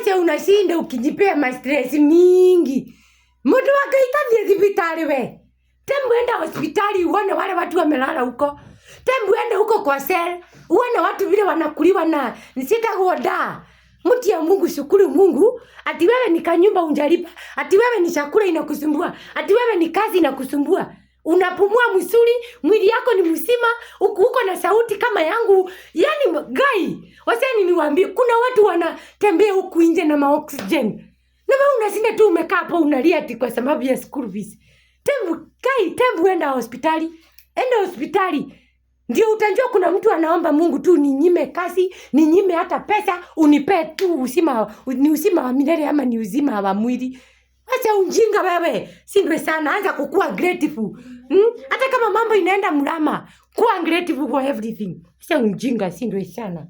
Wacha unashinda ukijipea ma stress mingi. Mtu akaita hospitali we. Tembu enda hospitali uone wale watu wamelala huko. Tembu enda huko kwa cell. Uone watu vile wanakuliwa na sitagoda. Mti ya Mungu, shukuru Mungu. Ati wewe ni kanyumba unjalipa. Ati wewe ni chakula inakusumbua. Ati wewe ni kazi inakusumbua. Unapumua msuri, mwili yako ni mzima, uko na sauti kama yangu. Yani gai, waseni niwaambie kuna watu wanatembea huku nje na maoxygen. Na wewe unashinda tu umekaa hapo unalia ati kwa sababu ya school fees. Tembu enda hospitali. Enda hospitali. Ndio utajua kuna mtu anaomba Mungu tu ninyime kazi, ninyime hata pesa, unipe tu uzima, ni uzima wa milele ama ni uzima wa mwili. Acha ujinga wewe. Sindwe sana, anza kukua grateful. Hata kama mambo inaenda mrama, kuwa grateful for everything. Acha ujinga, sindwe sana.